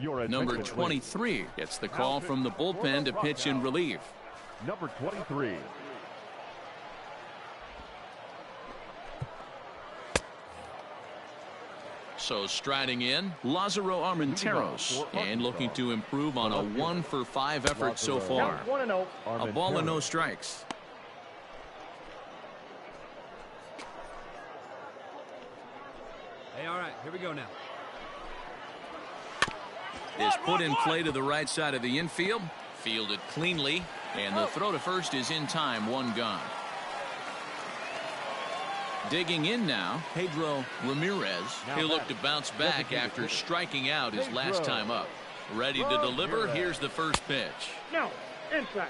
Number 23 gets the call from the bullpen to pitch in relief. Number 23. So striding in, Lázaro Armenteros, and looking to improve on a 1-for-5 effort so far. A ball and no strikes. Hey, all right, here we go now. Is put in play to the right side of the infield, fielded cleanly, and the throw to first is in time, one gone. Digging in now, Pedro Ramirez. He'll look to bounce back after striking out his last time up. Ready to deliver. Here's the first pitch. No, inside.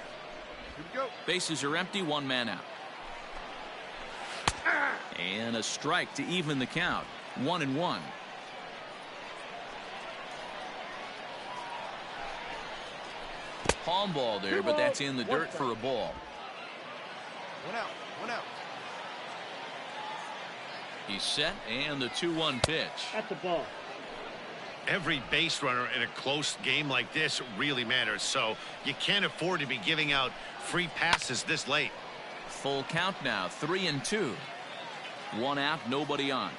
Bases are empty, one man out. And a strike to even the count. 1-1. Palm ball there, but that's in the dirt for a ball. One out, one out. He's set, and the 2-1 pitch. That's a ball. Every base runner in a close game like this really matters, so you can't afford to be giving out free passes this late. Full count now, 3-2. One out, nobody on.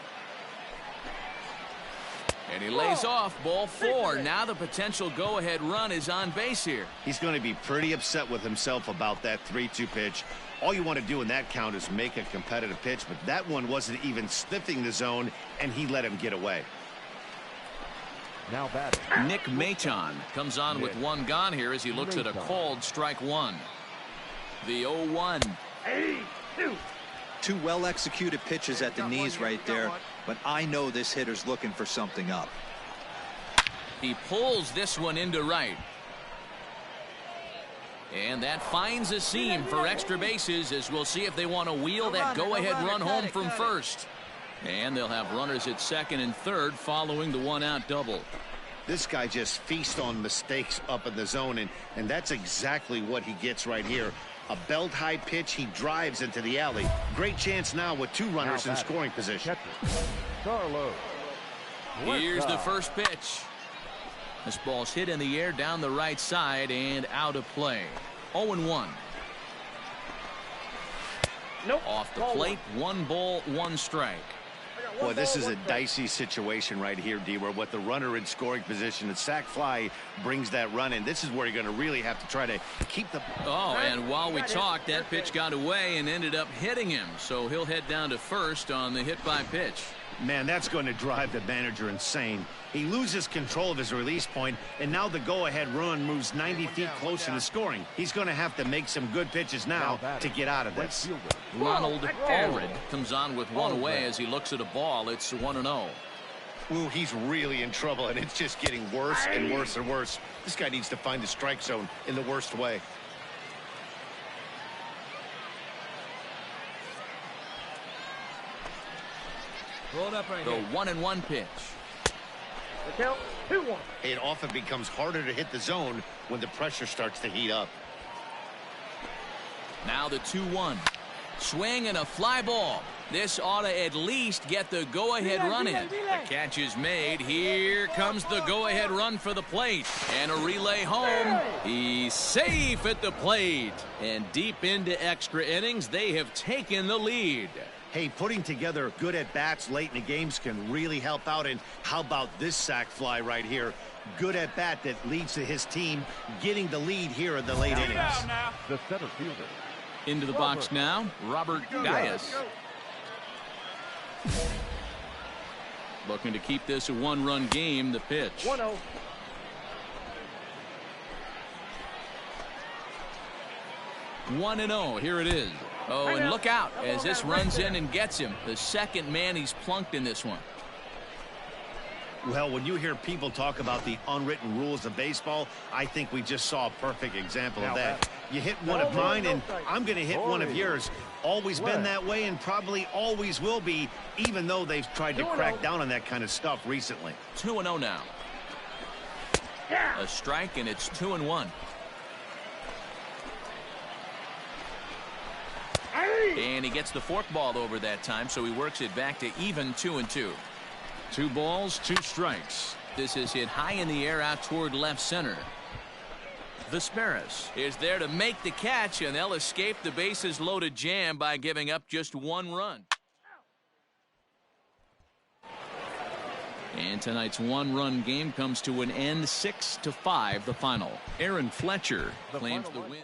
And he lays off, ball 4. Now the potential go-ahead run is on base here. He's going to be pretty upset with himself about that 3-2 pitch. All you want to do in that count is make a competitive pitch, but that one wasn't even sniffing the zone, and he let him get away. Now batting. Nick Maton comes on with one gone here as he looks at a called strike one. The 0-1. Two well-executed pitches at the knees right there, but I know this hitter's looking for something up. He pulls this one into right. And that finds a seam for extra bases, as we'll see if they want to wheel that go-ahead run home from first. And they'll have runners at second and third following the one-out double. This guy just feasts on mistakes up in the zone, and that's exactly what he gets right here. A belt-high pitch, he drives into the alley. Great chance now with two runners in scoring position. Carlos. Here's the first pitch. This ball's hit in the air down the right side and out of play. 0-1. Nope. Off the plate, 1 ball, 1 strike. Boy, this is a dicey situation right here, D, where with the runner in scoring position, the sac fly brings that run in. This is where you're going to really have to try to keep the... Oh, and while we talked, that pitch got away and ended up hitting him. So he'll head down to first on the hit-by pitch. Man, that's going to drive the manager insane. He loses control of his release point, and now the go-ahead run moves 90 feet closer to scoring. He's going to have to make some good pitches now to get out of this. Ronald Allred comes on with one away as he looks at a ball. It's 1-0. Ooh, he's really in trouble, and it's just getting worse and worse and worse. This guy needs to find the strike zone in the worst way. Hold up right the here. 1-1 pitch. The count, 2-1. It often becomes harder to hit the zone when the pressure starts to heat up. Now the 2-1. Swing and a fly ball. This ought to at least get the go-ahead run in. The catch is made. Here comes the go-ahead run for the plate. And a relay home. He's safe at the plate. And deep into extra innings, they have taken the lead. Hey, putting together good at-bats late in the games can really help out. And how about this sac fly right here? Good at-bat that leads to his team getting the lead here in the late innings. The center fielder. Into the box now, Robert Gaius. Looking to keep this a one-run game, the pitch. 1-0. One and 0. Here it is. Oh, and look out as this runs in and gets him. The second man he's plunked in this one. Well, when you hear people talk about the unwritten rules of baseball, I think we just saw a perfect example of that. You hit one of mine, and I'm going to hit one of yours. Always been that way and probably always will be, even though they've tried to crack down on that kind of stuff recently. 2-0 now. A strike, and it's 2-1. And he gets the forkball over that time, so he works it back to even 2-2. 2 balls, 2 strikes. This is hit high in the air out toward left center. Vesperis is there to make the catch, and they'll escape the bases loaded jam by giving up just 1 run. And tonight's 1-run game comes to an end, 6-5 the final. Aaron Fletcher claims the win.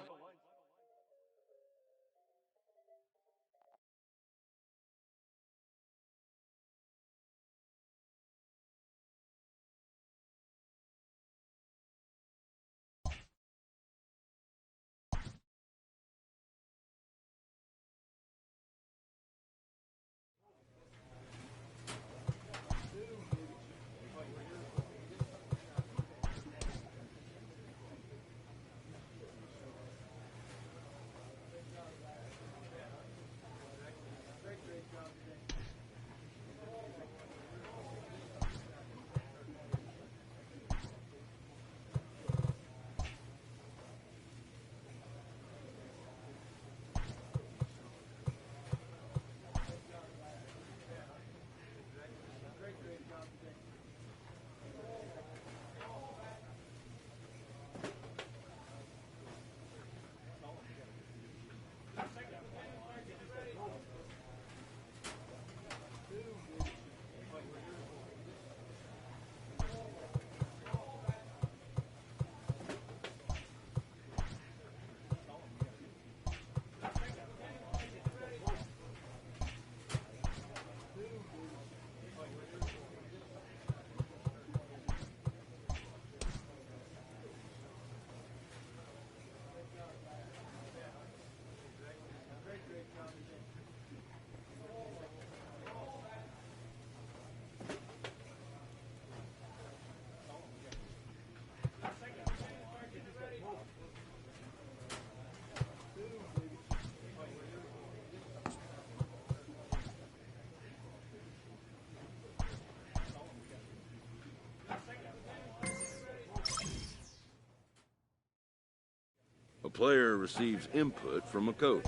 A player receives input from a coach.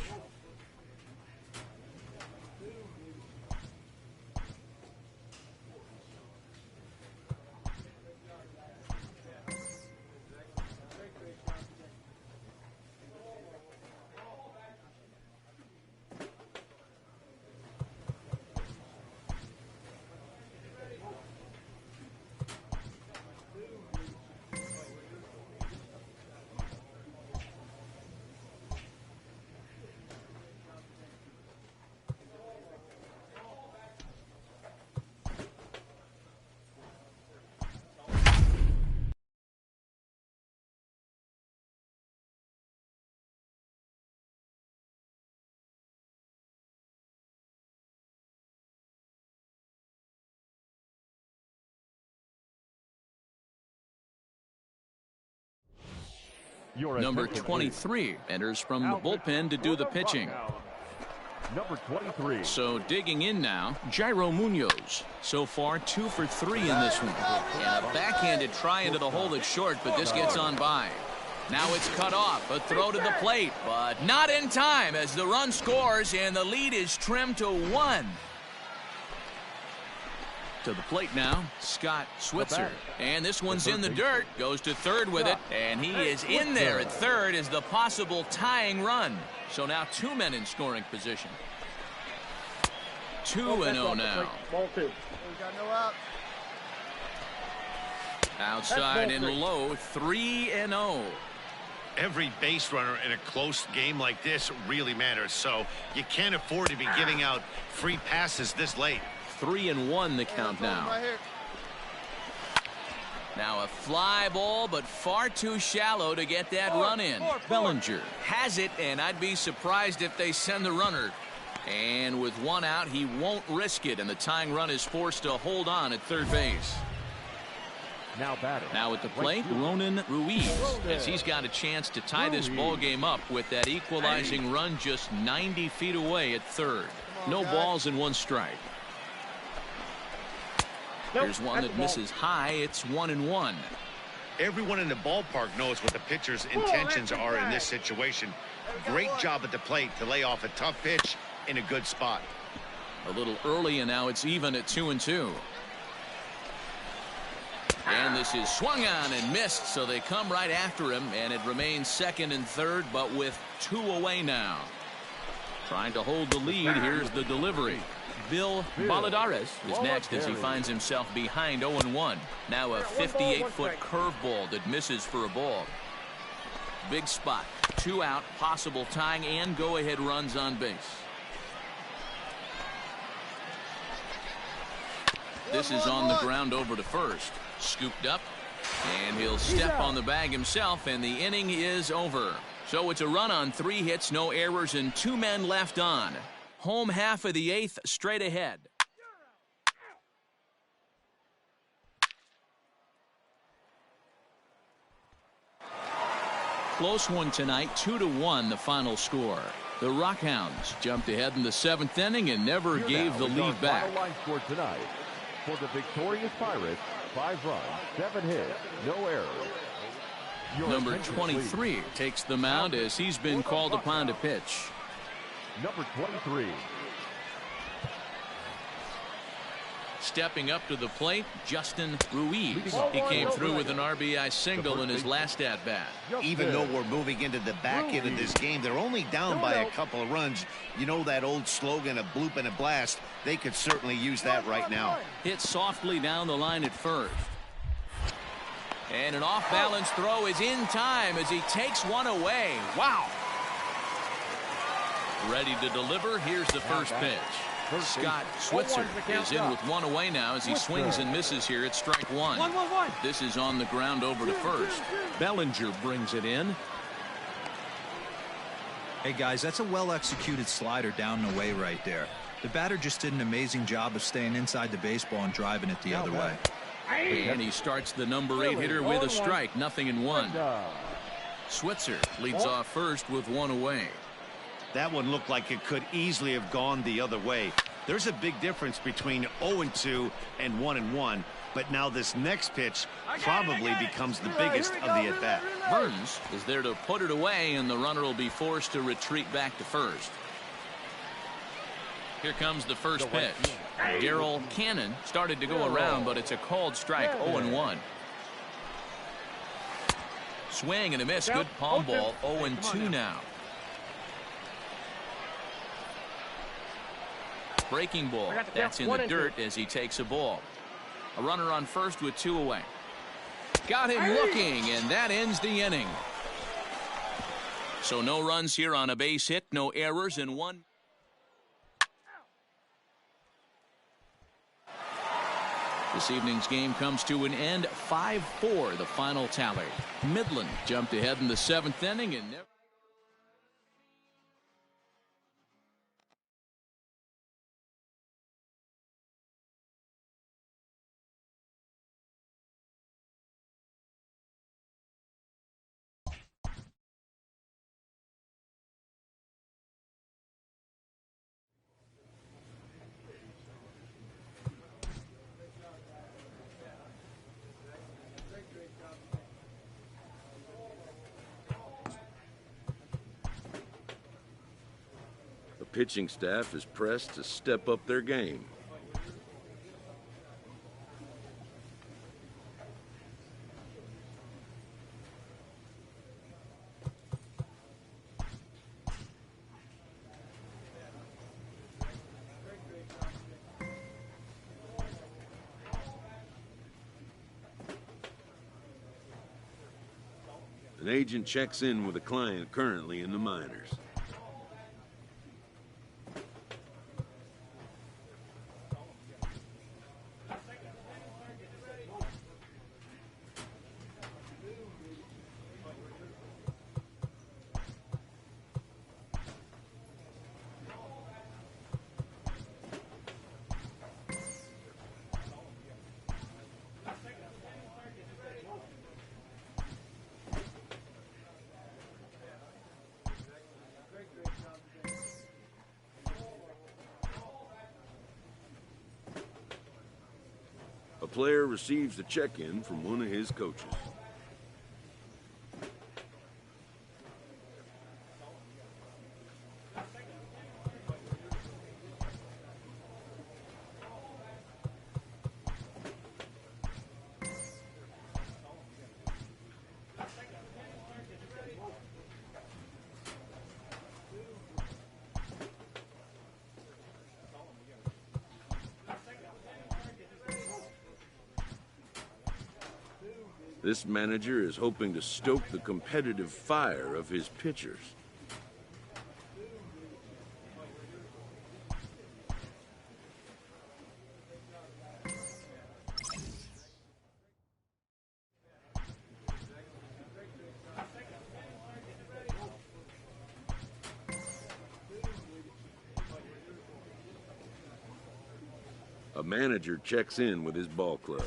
Number 23 enters from the bullpen to do the pitching. Number 23. So digging in now, Jairo Munoz. So far 2 for 3 in this one. And a backhanded try into the hole that's short, but this gets on by. Now it's cut off. A throw to the plate, but not in time as the run scores and the lead is trimmed to 1. To the plate now, Scott Switzer. And this one's in the dirt. Goes to third with it. And he is in there at third as the possible tying run. So now 2 men in scoring position. 2-0 now. Ball 2. Outside and low, 3-0. Every base runner in a close game like this really matters, so you can't afford to be giving out free passes this late. 3-1 the count now. Now a fly ball, but far too shallow to get that run in. Bellinger has it, and I'd be surprised if they send the runner. And with 1 out, he won't risk it, and the tying run is forced to hold on at third base. Now at the plate, Ronan Ruiz, as he's got a chance to tie this ball game up with that equalizing run just 90 feet away at third. No balls and 1 strike. Here's one that misses high. It's 1-1. Everyone in the ballpark knows what the pitcher's intentions are in this situation. Great job at the plate to lay off a tough pitch in a good spot. A little early, and now it's even at 2-2. And this is swung on and missed, so they come right after him, and it remains second and third, but with 2 away now. Trying to hold the lead. Here's the delivery. Bill Baladares is next as he finds himself behind 0-1. Now a 58-foot curveball that misses for a ball. Big spot. 2 out, possible tying and go-ahead runs on base. This is on the ground over to first. Scooped up, and he'll step on the bag himself, and the inning is over. So it's a run on 3 hits, no errors, and 2 men left on. Home half of the 8th, straight ahead. Close one tonight, 2-1 the final score. The Rockhounds jumped ahead in the 7th inning and never gave the lead back. Final line score tonight for the victorious Pirates: 5 runs, 7 hits, no errors. Number 23 takes the mound as he's been called upon to pitch. Number 23. Stepping up to the plate, Justin Ruiz. He came through with an RBI single in his last at-bat. Even though we're moving into the back end of this game, they're only down by a couple of runs. You know that old slogan, a bloop and a blast. They could certainly use that right now. Hit softly down the line at first. And an off-balance throw is in time as he takes one away. Wow. Ready to deliver. Here's the first pitch. Scott Switzer is in with 1 away now as he swings and misses here at strike 1. This is on the ground over to first. Bellinger brings it in. Hey, guys, that's a well-executed slider down and away right there. The batter just did an amazing job of staying inside the baseball and driving it the other way. And he starts the number 8 hitter with a strike, 0-1. Switzer leads off first with 1 away. That one looked like it could easily have gone the other way. There's a big difference between 0-2 and 1-1. But now this next pitch probably becomes the biggest of the at-bat. Burns is there to put it away, and the runner will be forced to retreat back to first. Here comes the first pitch. Darrell Cannon started to go around, but it's a called strike, 0-1. Swing and a miss. Good palm ball, 0-2 now. Breaking ball. That's in the dirt as he takes a ball. A runner on first with 2 away. Got him looking, and that ends the inning. So no runs here on a base hit, no errors, and 1. This evening's game comes to an end, 5-4 the final tally. Midland jumped ahead in the 7th inning and never. The pitching staff is pressed to step up their game. An agent checks in with a client currently in the minors. A player receives a check-in from one of his coaches. This manager is hoping to stoke the competitive fire of his pitchers. A manager checks in with his ball club.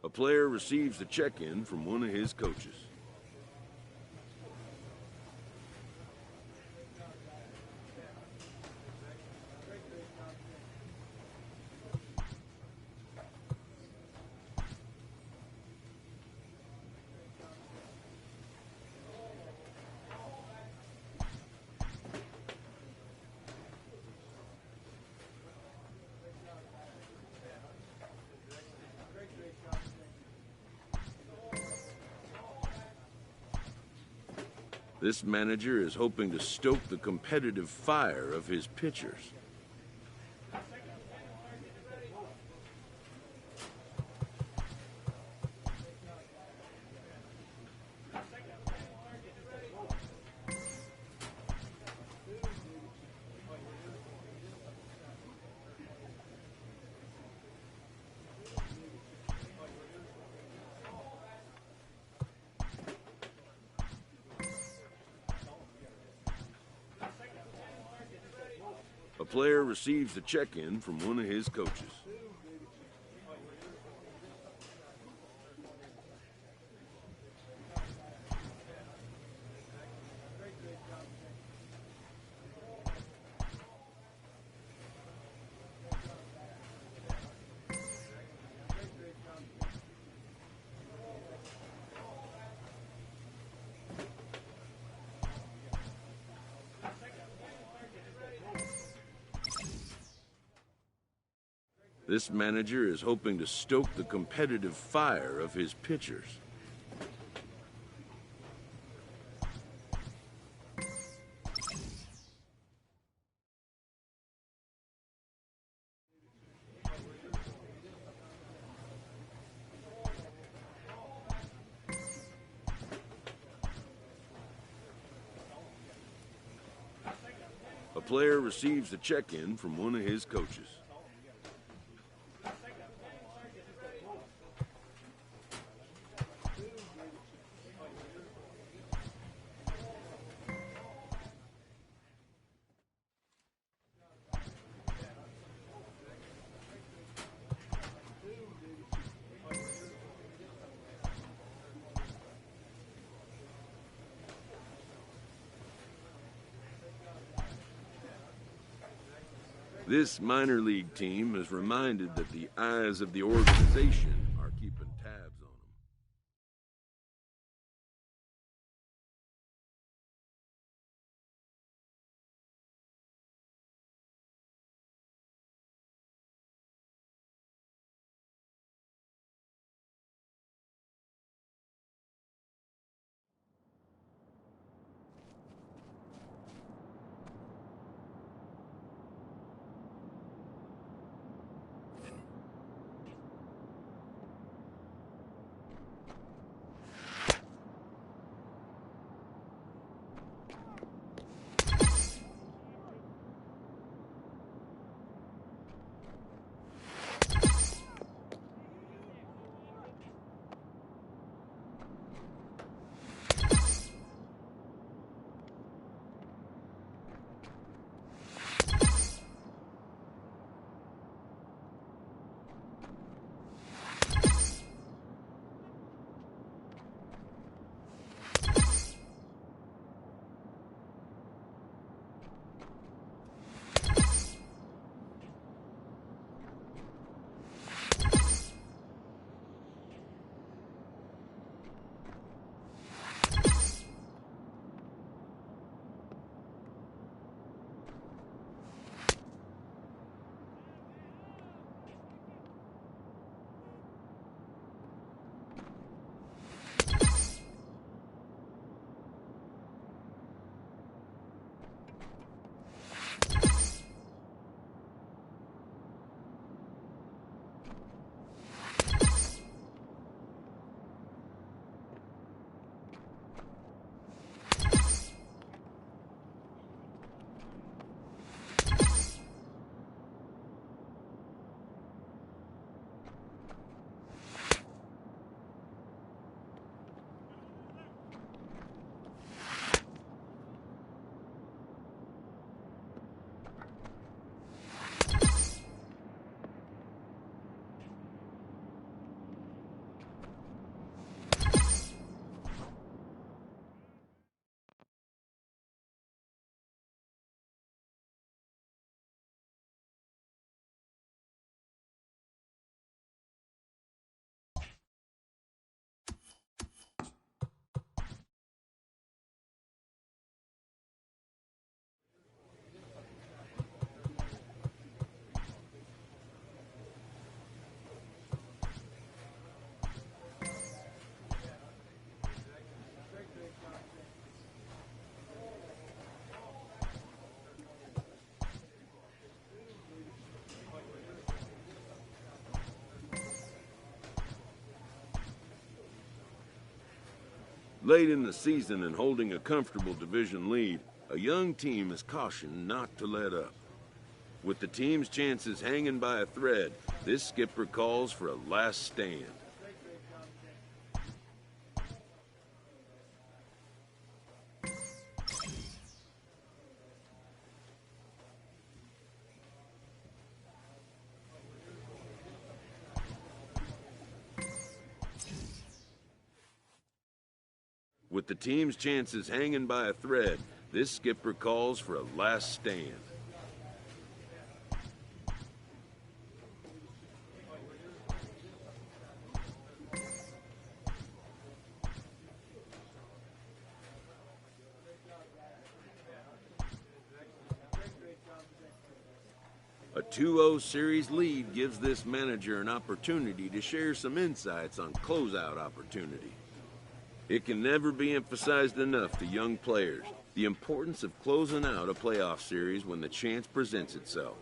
A player receives a check-in from one of his coaches. This manager is hoping to stoke the competitive fire of his pitchers. A player receives a check-in from one of his coaches. This manager is hoping to stoke the competitive fire of his pitchers. A player receives a check-in from one of his coaches. This minor league team is reminded that the eyes of the organization are keeping tabs on them. Late in the season and holding a comfortable division lead, a young team is cautioned not to let up. With the team's chances hanging by a thread, this skipper calls for a last stand. With the team's chances hanging by a thread, this skipper calls for a last stand. A 2-0 series lead gives this manager an opportunity to share some insights on closeout opportunity. It can never be emphasized enough to young players, the importance of closing out a playoff series when the chance presents itself.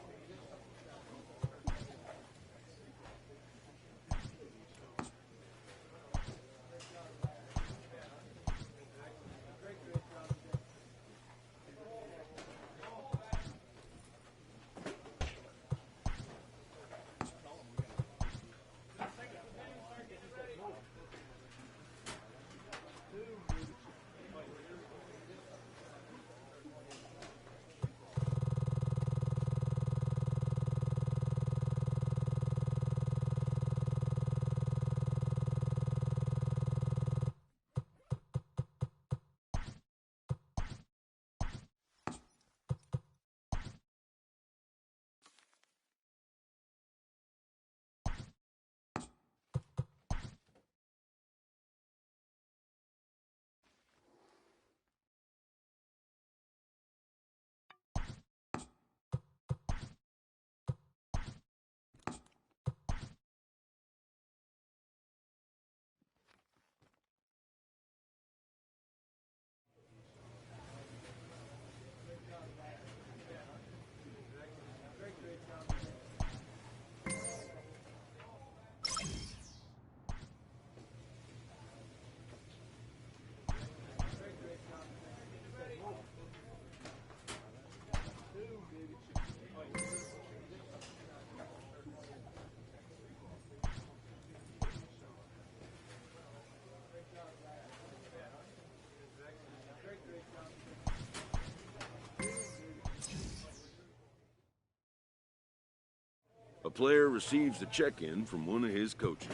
player receives a check-in from one of his coaches.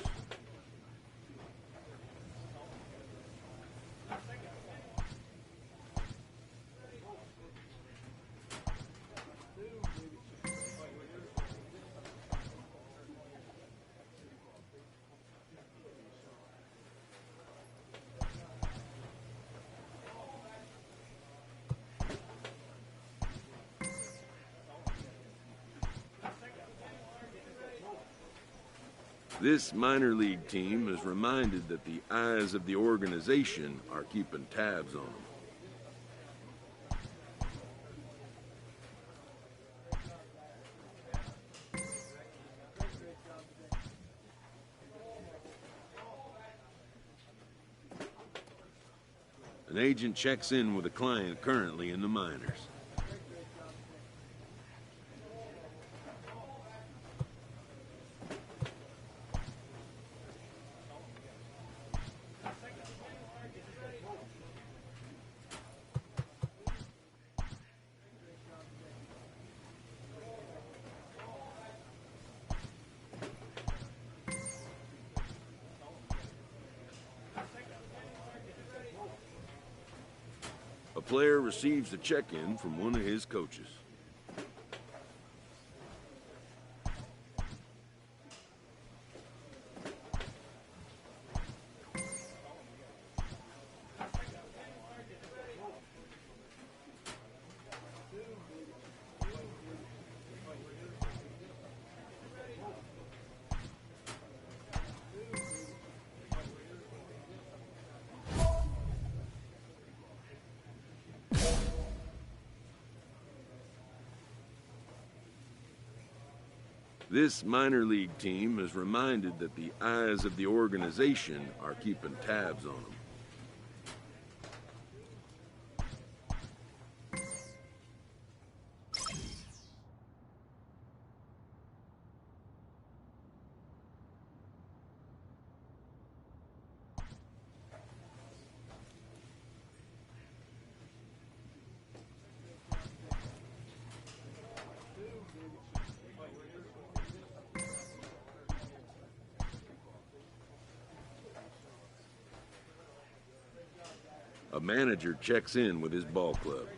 This minor league team is reminded that the eyes of the organization are keeping tabs on them. An agent checks in with a client currently in the minors. A player receives a check-in from one of his coaches. This minor league team is reminded that the eyes of the organization are keeping tabs on them. A manager checks in with his ball club.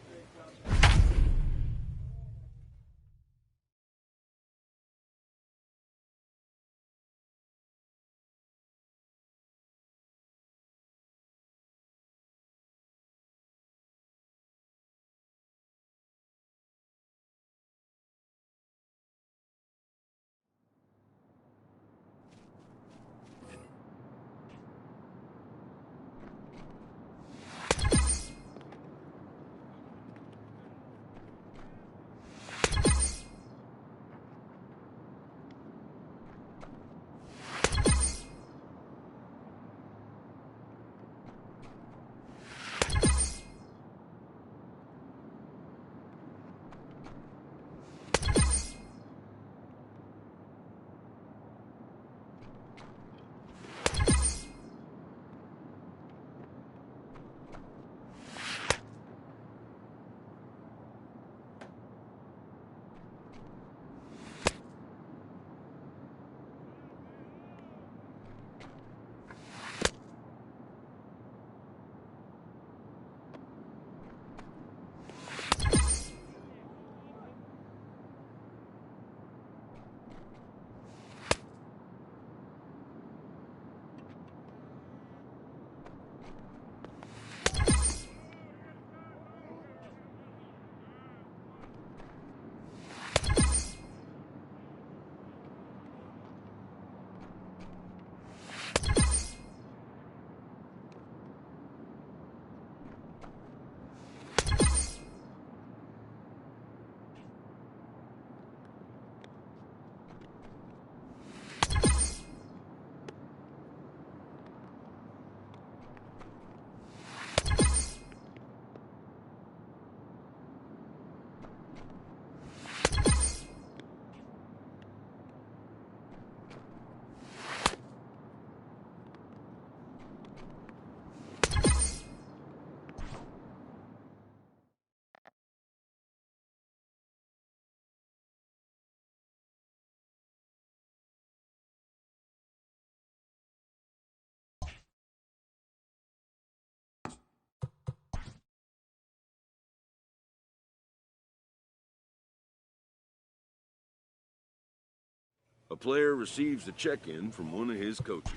A player receives a check-in from one of his coaches.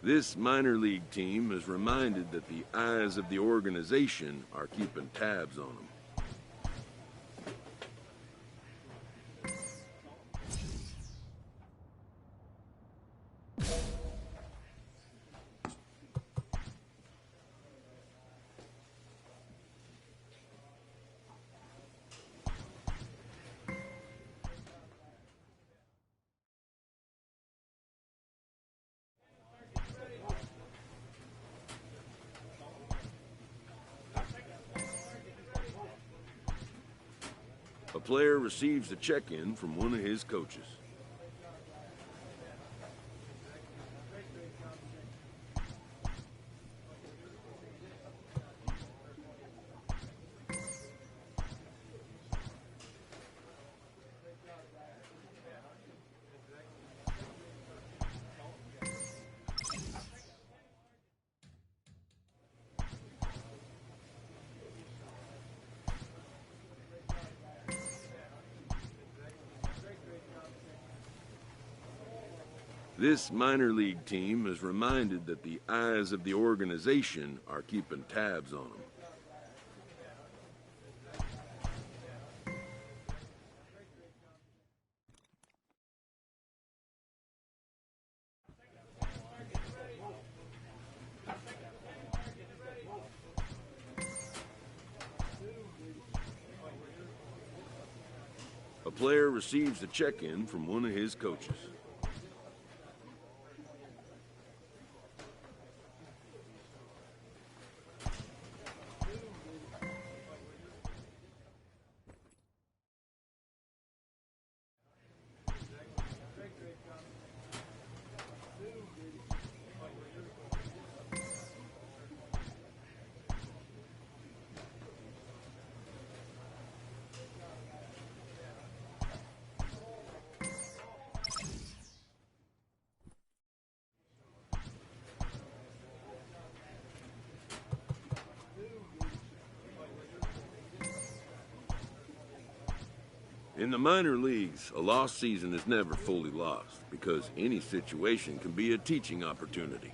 This minor league team is reminded that the eyes of the organization are keeping tabs on them. A player receives a check-in from one of his coaches. This minor league team is reminded that the eyes of the organization are keeping tabs on them. A player receives a check-in from one of his coaches. In the minor leagues, a lost season is never fully lost because any situation can be a teaching opportunity.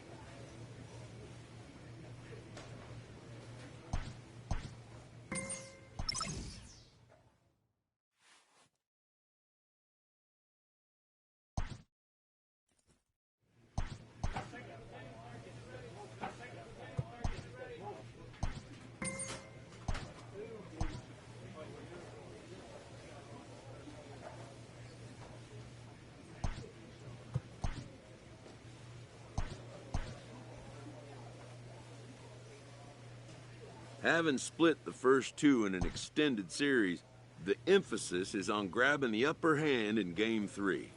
Having split the first two in an extended series, the emphasis is on grabbing the upper hand in Game 3.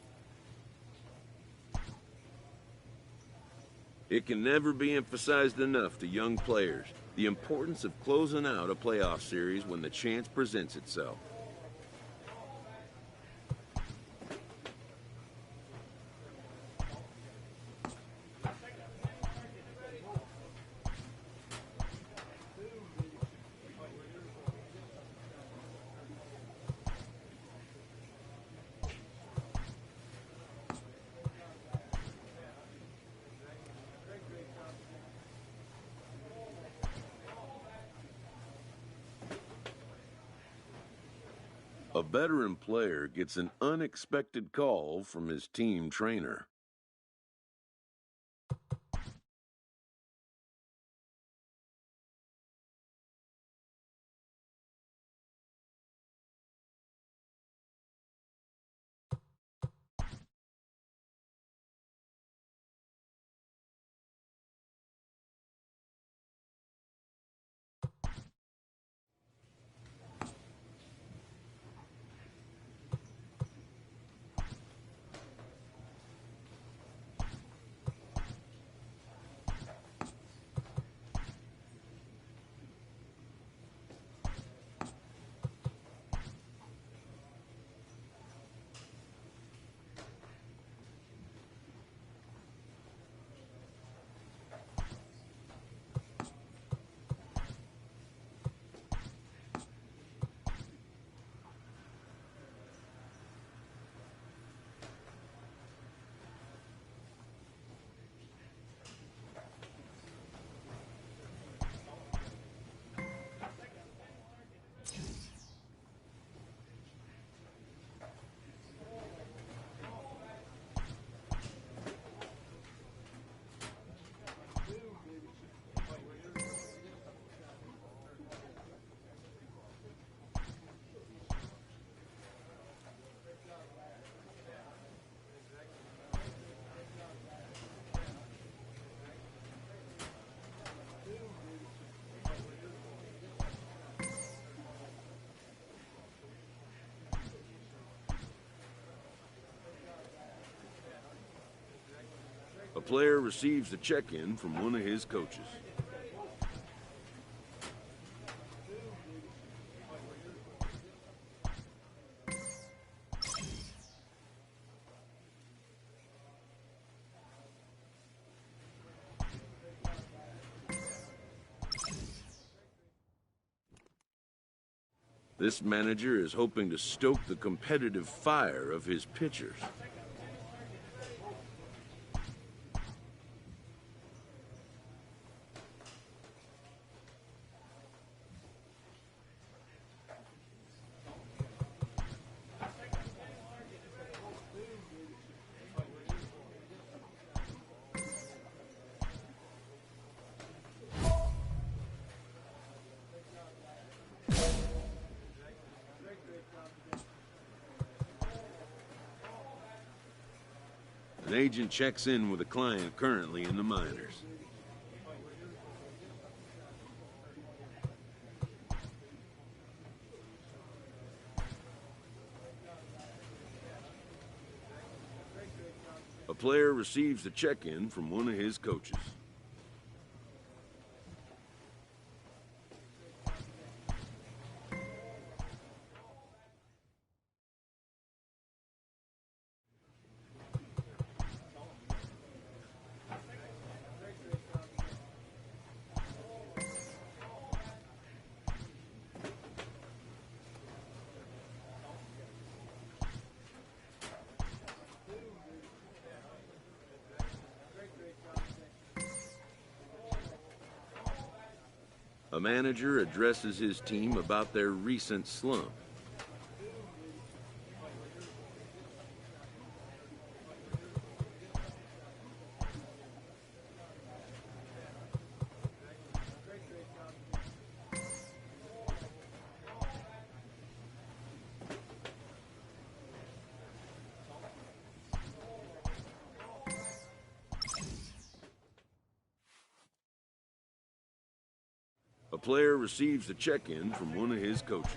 It can never be emphasized enough to young players the importance of closing out a playoff series when the chance presents itself. A veteran player gets an unexpected call from his team trainer. player receives a check-in from one of his coaches. This manager is hoping to stoke the competitive fire of his pitchers. An agent checks in with a client currently in the minors. A player receives a check-in from one of his coaches. A manager addresses his team about their recent slump. A player receives a check-in from one of his coaches.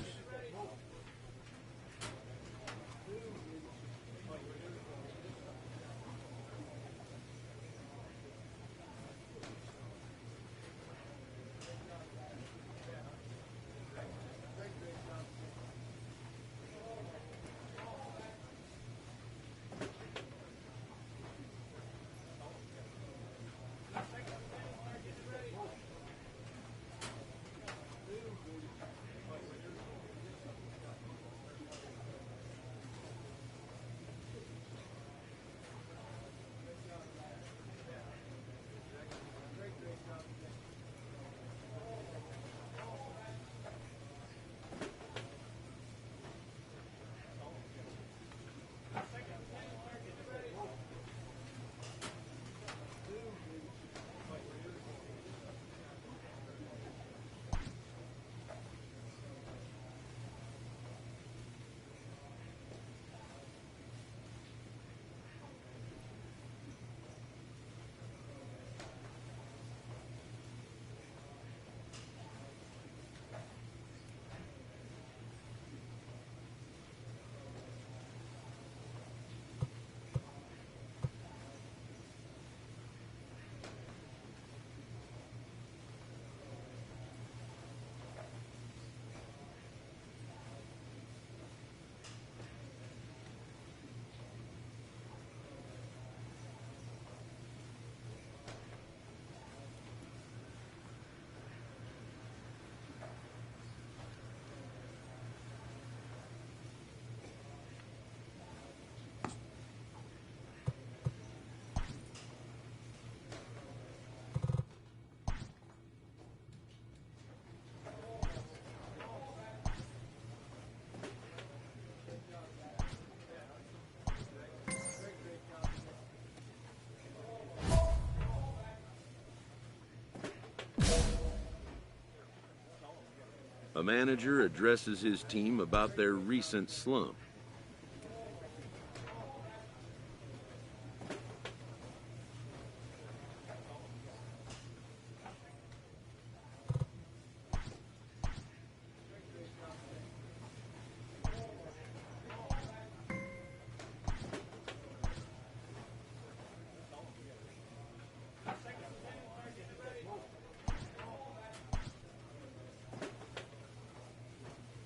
A manager addresses his team about their recent slump.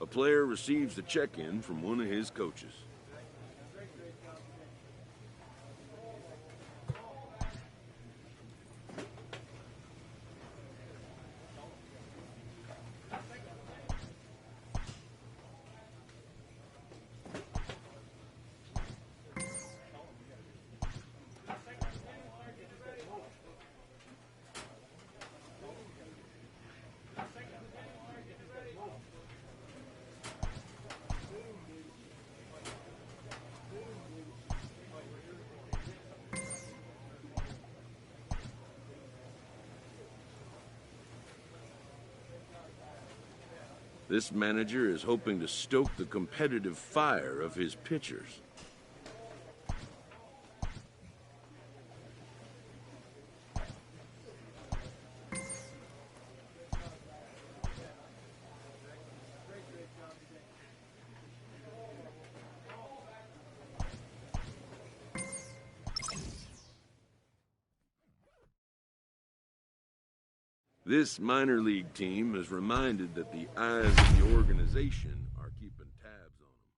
player receives a check-in from one of his coaches. This manager is hoping to stoke the competitive fire of his pitchers. This minor league team is reminded that the eyes of the organization are keeping tabs on them.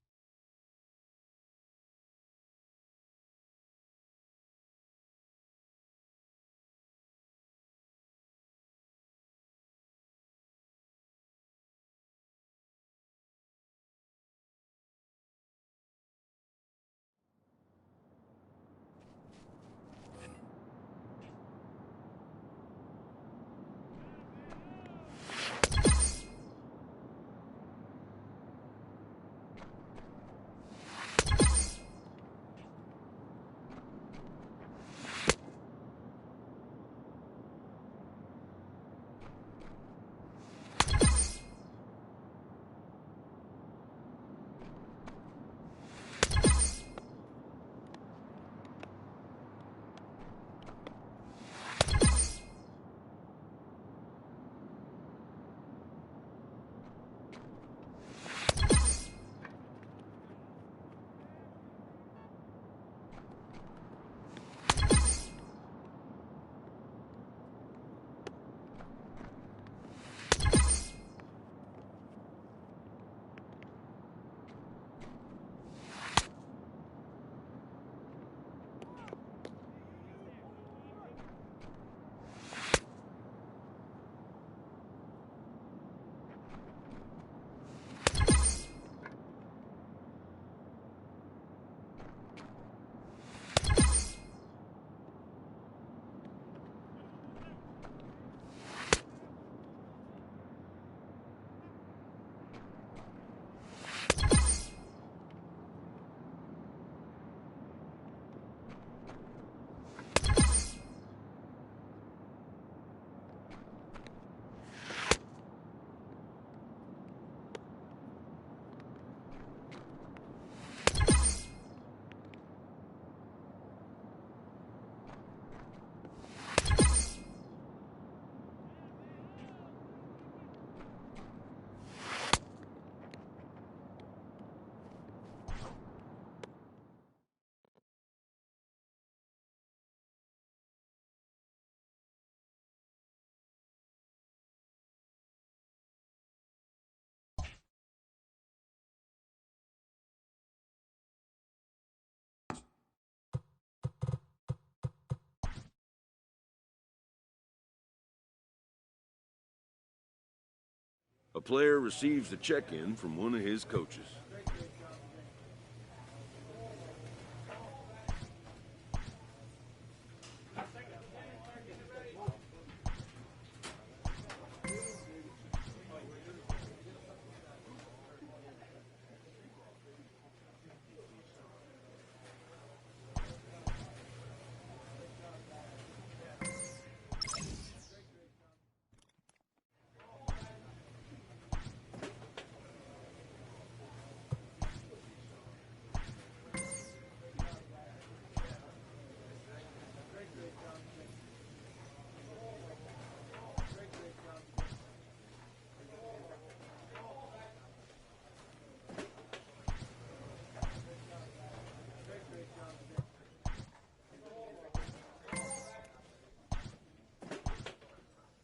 A player receives a check-in from one of his coaches.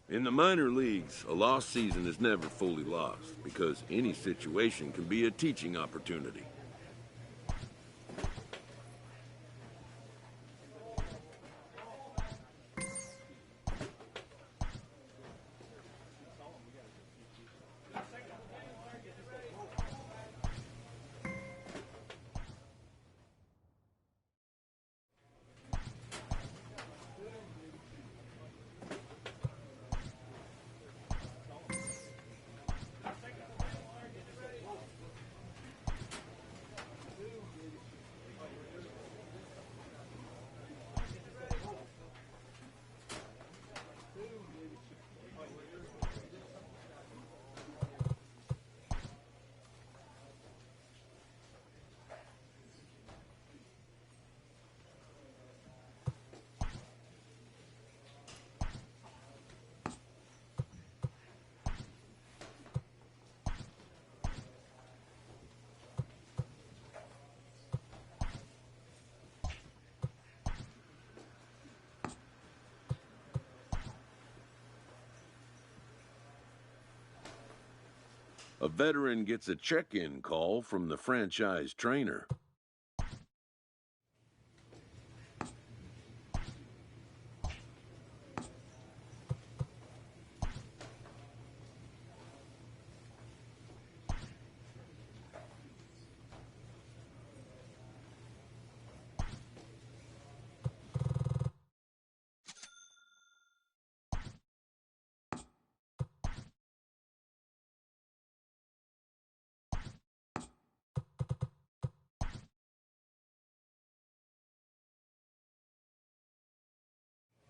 In the minor leagues, a lost season is never fully lost because any situation can be a teaching opportunity. A veteran gets a check-in call from the franchise trainer.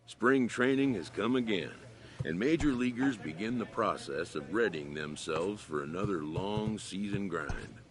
Spring training has come again, and major leaguers begin the process of readying themselves for another long season grind.